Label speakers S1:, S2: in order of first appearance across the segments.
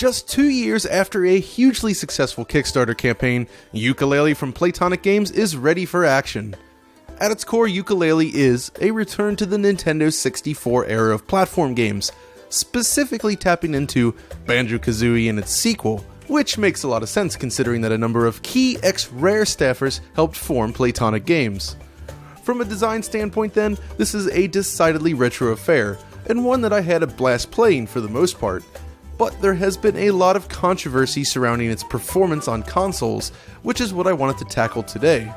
S1: Just 2 years after a hugely successful Kickstarter campaign, Yooka-Laylee from Playtonic Games is ready for action. At its core, Yooka-Laylee is a return to the Nintendo 64 era of platform games, specifically tapping into Banjo-Kazooie and its sequel, which makes a lot of sense considering that a number of key ex-Rare staffers helped form Playtonic Games. From a design standpoint then, this is a decidedly retro affair, and one that I had a blast playing for the most part. But there has been a lot of controversy surrounding its performance on consoles, which is what I wanted to tackle today.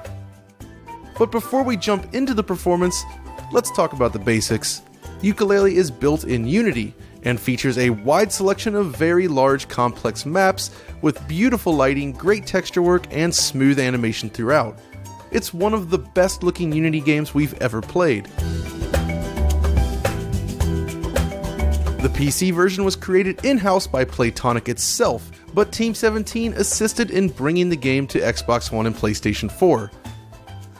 S1: But before we jump into the performance, let's talk about the basics. Yooka-Laylee is built in Unity, and features a wide selection of very large complex maps with beautiful lighting, great texture work, and smooth animation throughout. It's one of the best looking Unity games we've ever played. The PC version was created in-house by Playtonic itself, but Team 17 assisted in bringing the game to Xbox One and PlayStation 4.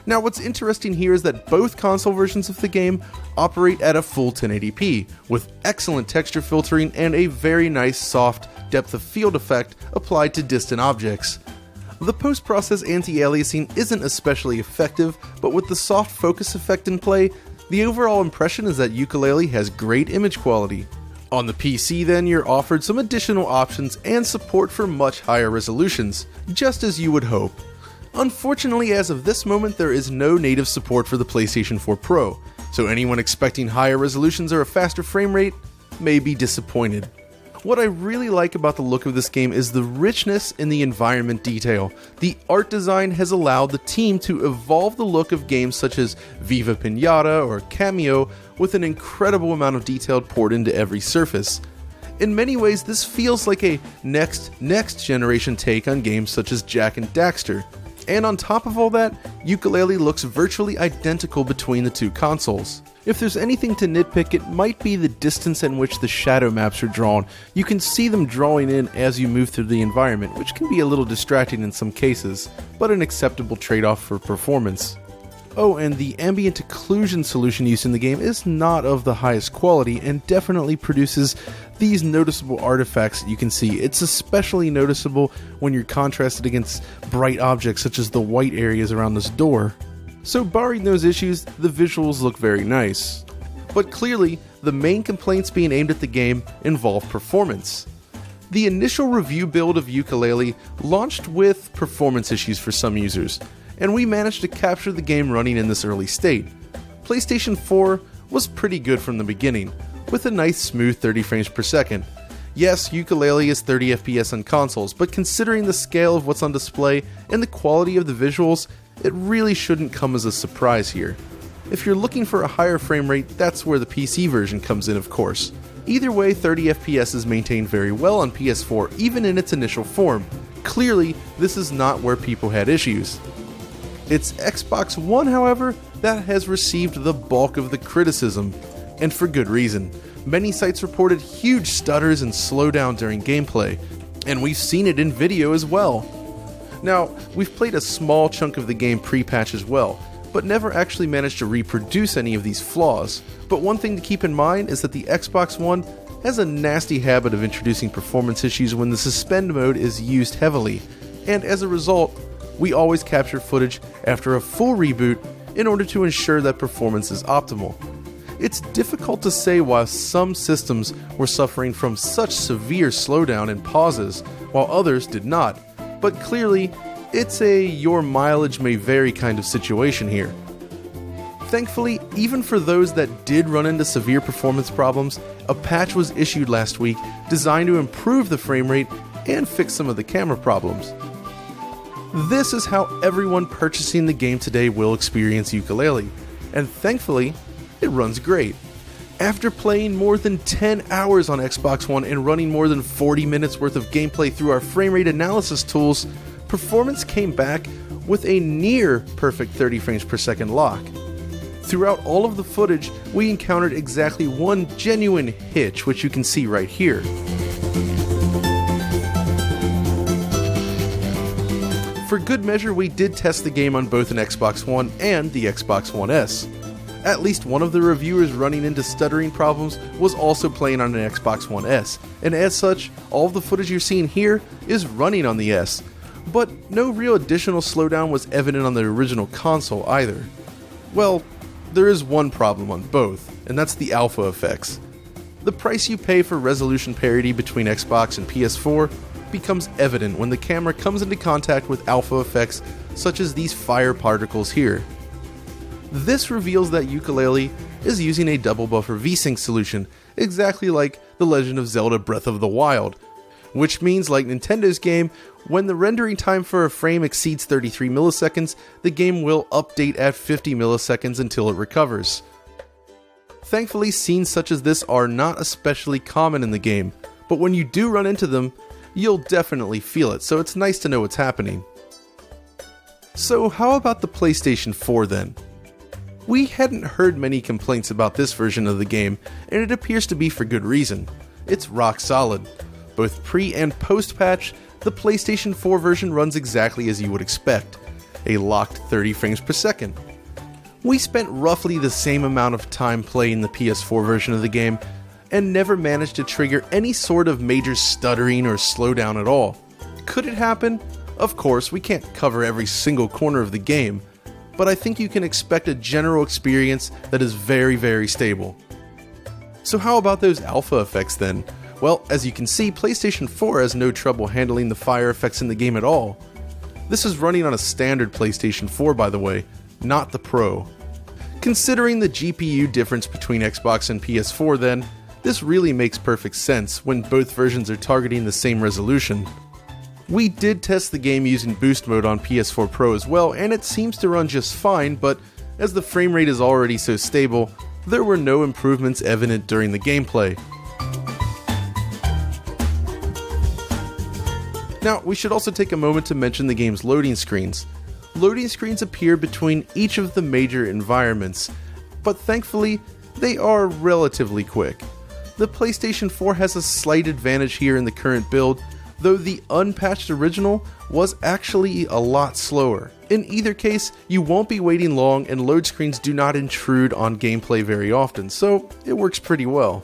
S1: Now what's interesting here is that both console versions of the game operate at a full 1080p, with excellent texture filtering and a very nice soft depth of field effect applied to distant objects. The post-process anti-aliasing isn't especially effective, but with the soft focus effect in play, the overall impression is that Yooka-Laylee has great image quality. On the PC then, you're offered some additional options and support for much higher resolutions, just as you would hope. Unfortunately, as of this moment, there is no native support for the PlayStation 4 Pro, so anyone expecting higher resolutions or a faster frame rate may be disappointed. What I really like about the look of this game is the richness in the environment detail. The art design has allowed the team to evolve the look of games such as Viva Pinata or Cameo with an incredible amount of detail poured into every surface. In many ways, this feels like a next generation take on games such as Jak and Daxter. And on top of all that, Yooka-Laylee looks virtually identical between the two consoles. If there's anything to nitpick, it might be the distance in which the shadow maps are drawn. You can see them drawing in as you move through the environment, which can be a little distracting in some cases, but an acceptable trade-off for performance. Oh, and the ambient occlusion solution used in the game is not of the highest quality and definitely produces these noticeable artifacts that you can see. It's especially noticeable when you're contrasted against bright objects such as the white areas around this door. So barring those issues, the visuals look very nice. But clearly, the main complaints being aimed at the game involve performance. The initial review build of Yooka-Laylee launched with performance issues for some users, and we managed to capture the game running in this early state. PlayStation 4 was pretty good from the beginning, with a nice smooth 30 frames per second. Yes, Yooka-Laylee is 30 FPS on consoles, but considering the scale of what's on display and the quality of the visuals, it really shouldn't come as a surprise here. If you're looking for a higher frame rate, that's where the PC version comes in, of course. Either way, 30 FPS is maintained very well on PS4, even in its initial form. Clearly, this is not where people had issues. It's Xbox One, however, that has received the bulk of the criticism, and for good reason. Many sites reported huge stutters and slowdown during gameplay, and we've seen it in video as well. Now, we've played a small chunk of the game pre-patch as well, but never actually managed to reproduce any of these flaws. But one thing to keep in mind is that the Xbox One has a nasty habit of introducing performance issues when the suspend mode is used heavily, and as a result, we always capture footage after a full reboot in order to ensure that performance is optimal. It's difficult to say why some systems were suffering from such severe slowdown and pauses, while others did not. But clearly, it's a your mileage may vary kind of situation here. Thankfully, even for those that did run into severe performance problems, a patch was issued last week designed to improve the frame rate and fix some of the camera problems. This is how everyone purchasing the game today will experience Yooka-Laylee, and thankfully, it runs great. After playing more than 10 hours on Xbox One and running more than 40 minutes worth of gameplay through our frame rate analysis tools, performance came back with a near perfect 30 frames per second lock. Throughout all of the footage, we encountered exactly one genuine hitch, which you can see right here. For good measure, we did test the game on both an Xbox One and the Xbox One S. At least one of the reviewers running into stuttering problems was also playing on an Xbox One S, and as such, all of the footage you're seeing here is running on the S. But no real additional slowdown was evident on the original console either. Well, there is one problem on both, and that's the alpha effects. The price you pay for resolution parity between Xbox and PS4 becomes evident when the camera comes into contact with alpha effects such as these fire particles here. This reveals that Yooka-Laylee is using a double buffer VSync solution, exactly like The Legend of Zelda Breath of the Wild, which means, like Nintendo's game, when the rendering time for a frame exceeds 33 milliseconds, the game will update at 50 milliseconds until it recovers. Thankfully, scenes such as this are not especially common in the game, but when you do run into them, you'll definitely feel it, so it's nice to know what's happening. So how about the PlayStation 4 then? We hadn't heard many complaints about this version of the game, and it appears to be for good reason. It's rock solid. Both pre and post patch, the PlayStation 4 version runs exactly as you would expect, a locked 30 frames per second. We spent roughly the same amount of time playing the PS4 version of the game, and never managed to trigger any sort of major stuttering or slowdown at all. Could it happen? Of course, we can't cover every single corner of the game, but I think you can expect a general experience that is very, very stable. So how about those alpha effects then? Well, as you can see, PlayStation 4 has no trouble handling the fire effects in the game at all. This is running on a standard PlayStation 4, by the way, not the Pro. Considering the GPU difference between Xbox and PS4 then, this really makes perfect sense when both versions are targeting the same resolution. We did test the game using boost mode on PS4 Pro as well, and it seems to run just fine, but as the frame rate is already so stable, there were no improvements evident during the gameplay. Now, we should also take a moment to mention the game's loading screens. Loading screens appear between each of the major environments, but thankfully, they are relatively quick. The PlayStation 4 has a slight advantage here in the current build, though the unpatched original was actually a lot slower. In either case, you won't be waiting long and load screens do not intrude on gameplay very often, so it works pretty well.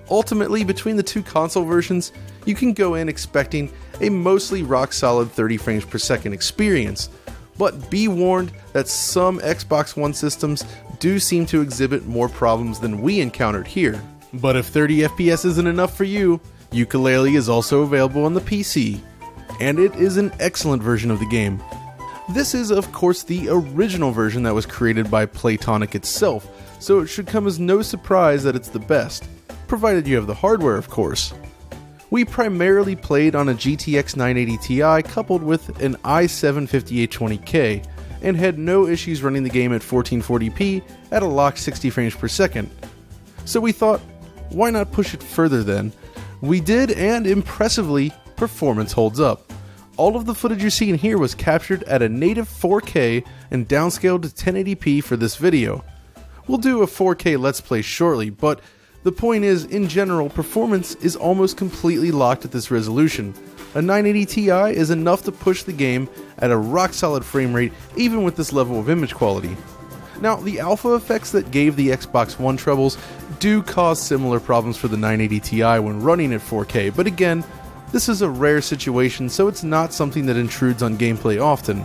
S1: Ultimately, between the two console versions, you can go in expecting a mostly rock-solid 30 frames per second experience, but be warned that some Xbox One systems do seem to exhibit more problems than we encountered here. But if 30 FPS isn't enough for you, Yooka-Laylee is also available on the PC, and it is an excellent version of the game. This is, of course, the original version that was created by Playtonic itself, so it should come as no surprise that it's the best, provided you have the hardware, of course. We primarily played on a GTX 980 Ti coupled with an i7 5820K, and had no issues running the game at 1440p at a locked 60 frames per second. So we thought, why not push it further then? We did, and impressively, performance holds up. All of the footage you're seeing here was captured at a native 4K and downscaled to 1080p for this video. We'll do a 4K Let's Play shortly, but the point is, in general, performance is almost completely locked at this resolution. A 980 Ti is enough to push the game at a rock-solid frame rate even with this level of image quality. Now, the alpha effects that gave the Xbox One troubles do cause similar problems for the 980 Ti when running at 4K, but again, this is a rare situation, so it's not something that intrudes on gameplay often.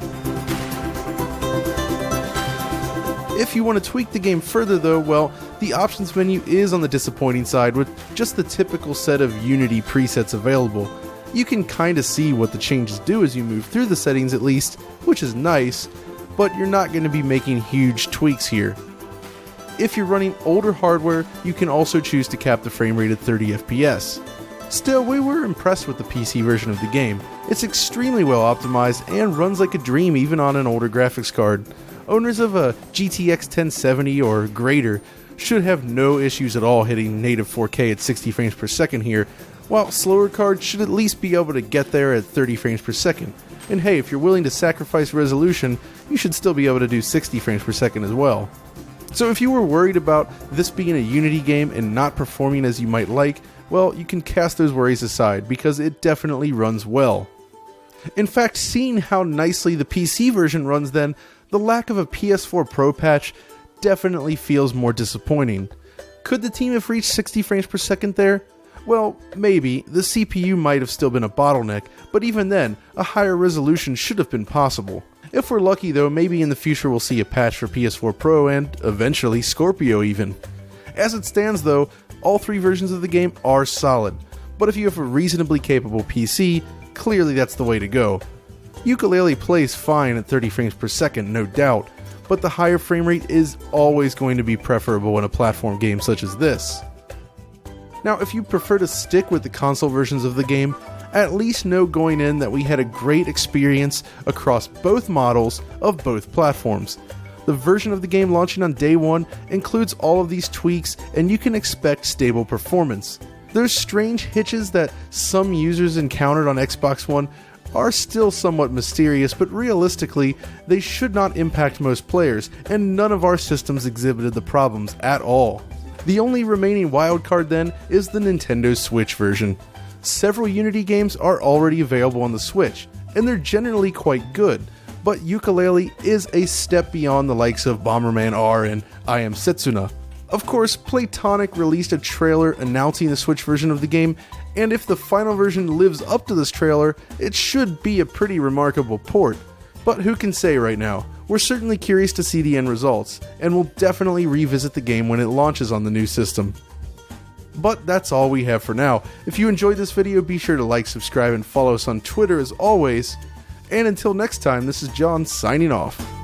S1: If you want to tweak the game further though, well, the options menu is on the disappointing side with just the typical set of Unity presets available. You can kinda see what the changes do as you move through the settings at least, which is nice, but you're not going to be making huge tweaks here. If you're running older hardware, you can also choose to cap the frame rate at 30 FPS. Still, we were impressed with the PC version of the game. It's extremely well optimized and runs like a dream even on an older graphics card. Owners of a GTX 1070 or greater should have no issues at all hitting native 4K at 60 frames per second here, while slower cards should at least be able to get there at 30 frames per second. And hey, if you're willing to sacrifice resolution, you should still be able to do 60 frames per second as well. So if you were worried about this being a Unity game and not performing as you might like, well, you can cast those worries aside because it definitely runs well. In fact, seeing how nicely the PC version runs then, the lack of a PS4 Pro patch definitely feels more disappointing. Could the team have reached 60 frames per second there? Well, maybe. The CPU might have still been a bottleneck, but even then, a higher resolution should have been possible. If we're lucky though, maybe in the future we'll see a patch for PS4 Pro and, eventually, Scorpio even. As it stands though, all three versions of the game are solid, but if you have a reasonably capable PC, clearly that's the way to go. Yooka-Laylee plays fine at 30 frames per second, no doubt, but the higher frame rate is always going to be preferable in a platform game such as this. Now, if you prefer to stick with the console versions of the game, at least know going in that we had a great experience across both models of both platforms. The version of the game launching on day one includes all of these tweaks, and you can expect stable performance. Those strange hitches that some users encountered on Xbox One are still somewhat mysterious, but realistically, they should not impact most players, and none of our systems exhibited the problems at all. The only remaining wildcard then is the Nintendo Switch version. Several Unity games are already available on the Switch, and they're generally quite good, but Yooka-Laylee is a step beyond the likes of Bomberman R and I Am Setsuna. Of course, Playtonic released a trailer announcing the Switch version of the game, and if the final version lives up to this trailer, it should be a pretty remarkable port. But who can say right now? We're certainly curious to see the end results, and we'll definitely revisit the game when it launches on the new system. But that's all we have for now. If you enjoyed this video, be sure to like, subscribe, and follow us on Twitter as always. And until next time, this is John signing off.